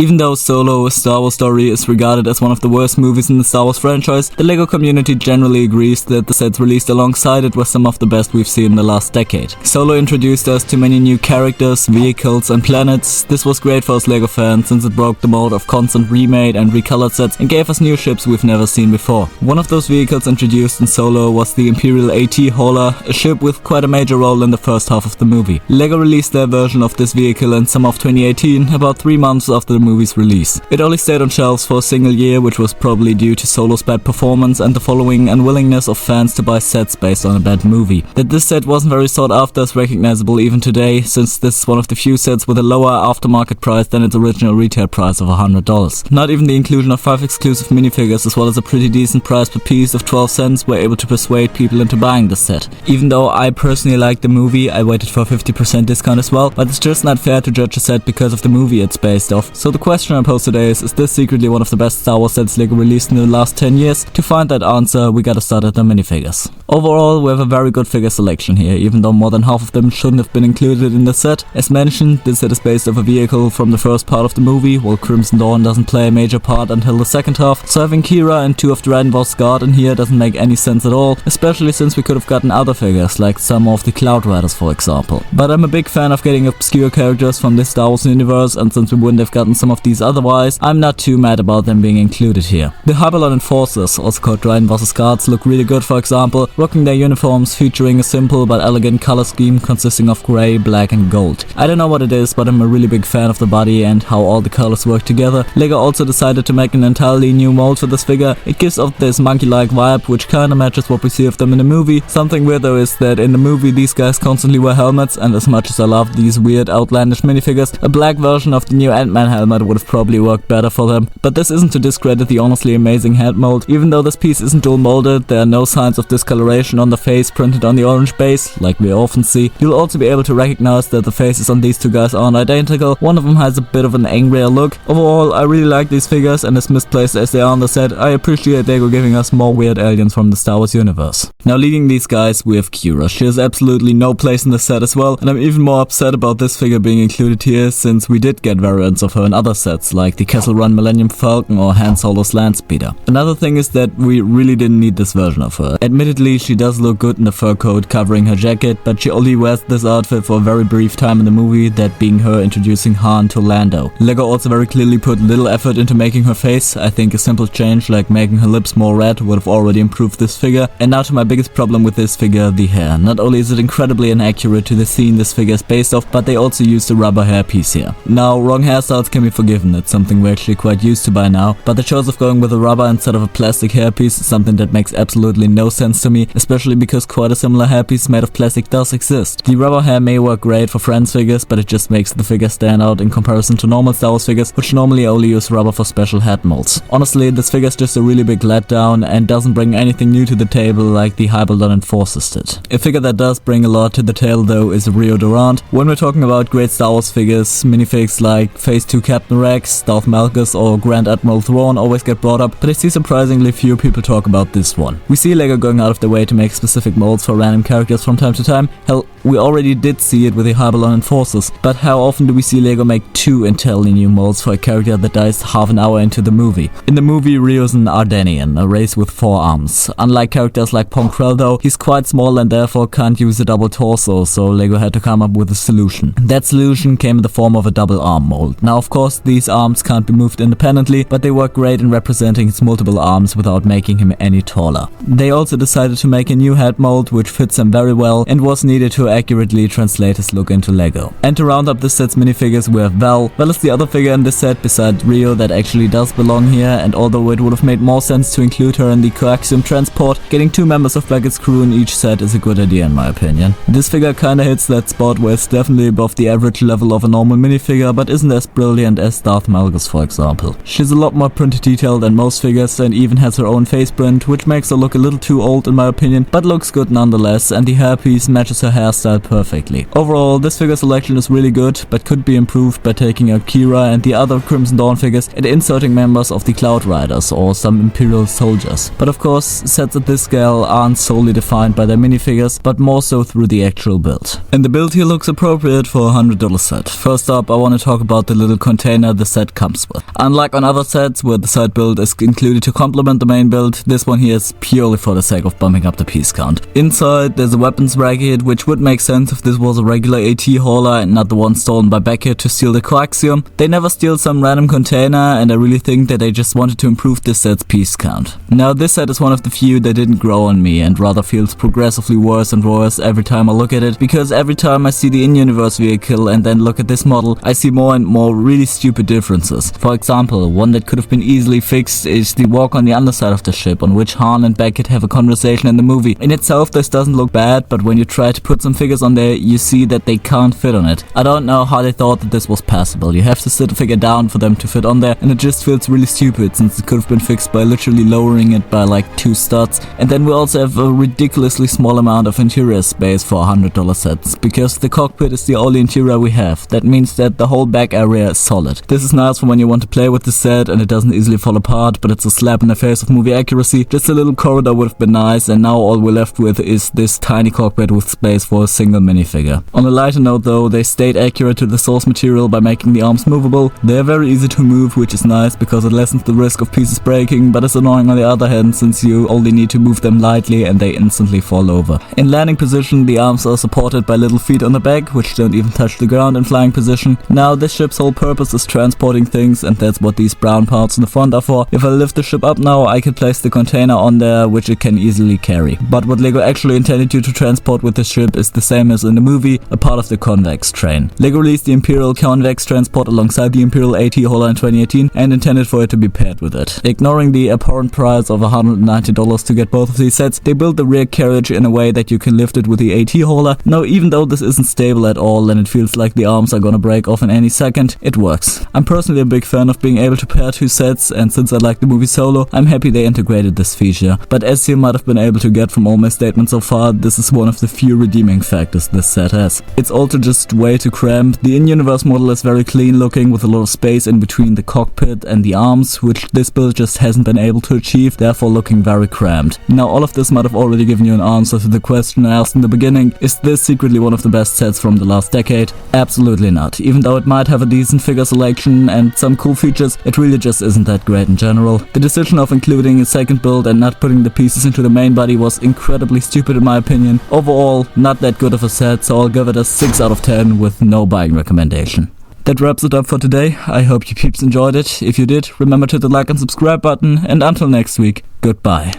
Even though Solo: A Star Wars Story is regarded as one of the worst movies in the Star Wars franchise, the LEGO community generally agrees that the sets released alongside it were some of the best we've seen in the last decade. Solo introduced us to many new characters, vehicles and planets. This was great for us LEGO fans since it broke the mold of constant remade and recolored sets and gave us new ships we've never seen before. One of those vehicles introduced in Solo was the Imperial AT-Hauler, a ship with quite a major role in the first half of the movie. LEGO released their version of this vehicle in summer of 2018, about 3 months after the movie's release. It only stayed on shelves for a single year, which was probably due to Solo's bad performance and the following unwillingness of fans to buy sets based on a bad movie. That this set wasn't very sought after is recognizable even today, since this is one of the few sets with a lower aftermarket price than its original retail price of $100. Not even the inclusion of 5 exclusive minifigures as well as a pretty decent price per piece of 12 cents were able to persuade people into buying this set. Even though I personally liked the movie, I waited for a 50% discount as well, but it's just not fair to judge a set because of the movie it's based off. So the question I pose today is this secretly one of the best Star Wars sets LEGO released in the last 10 years? To find that answer, we gotta start at the minifigures. Overall, we have a very good figure selection here, even though more than half of them shouldn't have been included in the set. As mentioned, this set is based off a vehicle from the first part of the movie, while Crimson Dawn doesn't play a major part until the second half, so having Qira and 2 of Dragon Ball's guard in here doesn't make any sense at all, especially since we could have gotten other figures, like some of the Cloud Riders for example. But I'm a big fan of getting obscure characters from this Star Wars universe, and since we wouldn't have gotten some of these otherwise, I'm not too mad about them being included here. The Hyperlord Enforcers, also called Dragon vs. Guards, look really good for example, rocking their uniforms featuring a simple but elegant color scheme consisting of grey, black and gold. I don't know what it is, but I'm a really big fan of the body and how all the colors work together. LEGO also decided to make an entirely new mold for this figure. It gives off this monkey-like vibe, which kinda matches what we see of them in the movie. Something weird though is that in the movie these guys constantly wear helmets, and as much as I love these weird outlandish minifigures, a black version of the new Ant-Man helmet would have probably worked better for them. But this isn't to discredit the honestly amazing head mold. Even though this piece isn't dual molded, there are no signs of discoloration on the face printed on the orange base, like we often see. You'll also be able to recognize that the faces on these two guys aren't identical. One of them has a bit of an angrier look. Overall, I really like these figures, and as misplaced as they are on the set, I appreciate LEGO giving us more weird aliens from the Star Wars universe. Now leading these guys, we have Qira. She has absolutely no place in the set as well, and I'm even more upset about this figure being included here, since we did get variants of her in other sets, like the Kessel Run Millennium Falcon or Han Solo's Landspeeder. Another thing is that we really didn't need this version of her. Admittedly, she does look good in the fur coat covering her jacket, but she only wears this outfit for a very brief time in the movie, that being her introducing Han to Lando. LEGO also very clearly put little effort into making her face. I think a simple change like making her lips more red would have already improved this figure. And now to my biggest problem with this figure, the hair. Not only is it incredibly inaccurate to the scene this figure is based off, but they also used a rubber hair piece here. Now, wrong hairstyles can be forgiven, it's something we're actually quite used to by now, but the choice of going with a rubber instead of a plastic hairpiece is something that makes absolutely no sense to me, especially because quite a similar hairpiece made of plastic does exist. The rubber hair may work great for Friends figures, but it just makes the figure stand out in comparison to normal Star Wars figures, which normally only use rubber for special head molds. Honestly, this figure is just a really big letdown and doesn't bring anything new to the table like the Hyperlord Enforcers did. A figure that does bring a lot to the table though is Rio Durant. When we're talking about great Star Wars figures, minifigs like Phase 2 Captain Rex, Darth Malgus or Grand Admiral Thrawn always get brought up, but I see surprisingly few people talk about this one. We see LEGO going out of their way to make specific molds for random characters from time to time. Hell, we already did see it with the Hyperlord Enforcers, but how often do we see LEGO make 2 entirely new molds for a character that dies half an hour into the movie? In the movie, Rio's an Ardenian, a race with 4 arms. Unlike characters like Ponkrell though, he's quite small and therefore can't use a double torso, so LEGO had to come up with a solution. That solution came in the form of a double arm mold. Now of course these arms can't be moved independently, but they work great in representing his multiple arms without making him any taller. They also decided to make a new head mold which fits him very well and was needed to accurately translate his look into LEGO. And to round up this set's minifigures we have Val. Val is the other figure in this set beside Rio that actually does belong here, and although it would have made more sense to include her in the coaxium transport, getting 2 members of Beckett's crew in each set is a good idea in my opinion. This figure kinda hits that spot where it's definitely above the average level of a normal minifigure, but isn't as brilliant as Darth Malgus for example. She's a lot more printed detail than most figures and even has her own face print, which makes her look a little too old in my opinion, but looks good nonetheless, and the hairpiece matches her hairstyle perfectly. Overall, this figure selection is really good, but could be improved by taking out Qira and the other Crimson Dawn figures and inserting members of the Cloud Riders or some Imperial soldiers. But of course, sets at this scale aren't solely defined by their minifigures, but more so through the actual build. And the build here looks appropriate for a $100 set. First up, I want to talk about the little container container the set comes with. Unlike on other sets where the side build is included to complement the main build, this one here is purely for the sake of bumping up the piece count. Inside there's a weapons bracket, which would make sense if this was a regular AT-Hauler and not the one stolen by Beckett to steal the coaxium. They never steal some random container, and I really think that they just wanted to improve this set's piece count. Now this set is one of the few that didn't grow on me and rather feels progressively worse and worse every time I look at it, because every time I see the in-universe vehicle and then look at this model, I see more and more really stupid differences. For example, one that could have been easily fixed is the walk on the underside of the ship, on which Han and Beckett have a conversation in the movie. In itself this doesn't look bad, but when you try to put some figures on there, you see that they can't fit on it. I don't know how they thought that this was passable. You have to sit a figure down for them to fit on there, and it just feels really stupid since it could have been fixed by literally lowering it by like 2 studs. And then we also have a ridiculously small amount of interior space for $100 sets, because the cockpit is the only interior we have. That means that the whole back area is solid. This is nice for when you want to play with the set and it doesn't easily fall apart, but it's a slap in the face of movie accuracy. Just a little corridor would have been nice, and now all we're left with is this tiny cockpit with space for a single minifigure. On a lighter note though, they stayed accurate to the source material by making the arms movable. They are very easy to move, which is nice because it lessens the risk of pieces breaking, but it's annoying on the other hand since you only need to move them lightly and they instantly fall over. In landing position, the arms are supported by little feet on the back, which don't even touch the ground in flying position. Now this ship's whole purpose is transporting things, and that's what these brown parts in the front are for. If I lift the ship up now, I can place the container on there, which it can easily carry. But what LEGO actually intended you to transport with the ship is the same as in the movie, a part of the convex train. LEGO released the Imperial convex transport alongside the Imperial AT-Hauler in 2018 and intended for it to be paired with it. Ignoring the apparent price of $190 to get both of these sets, they built the rear carriage in a way that you can lift it with the AT-Hauler. Now even though this isn't stable at all and it feels like the arms are gonna break off in any second, it works. I'm personally a big fan of being able to pair 2 sets, and since I like the movie Solo, I'm happy they integrated this feature. But as you might have been able to get from all my statements so far, this is one of the few redeeming factors this set has. It's also just way too cramped. The in-universe model is very clean looking with a lot of space in between the cockpit and the arms, which this build just hasn't been able to achieve, therefore looking very cramped. Now all of this might have already given you an answer to the question I asked in the beginning: is this secretly one of the best sets from the last decade? Absolutely not. Even though it might have a decent figure selection and some cool features, it really just isn't that great in general. The decision of including a second build and not putting the pieces into the main body was incredibly stupid in my opinion. Overall, not that good of a set, so I'll give it a 6 out of 10 with no buying recommendation. That wraps it up for today. I hope you peeps enjoyed it. If you did, remember to hit the like and subscribe button, and until next week, goodbye.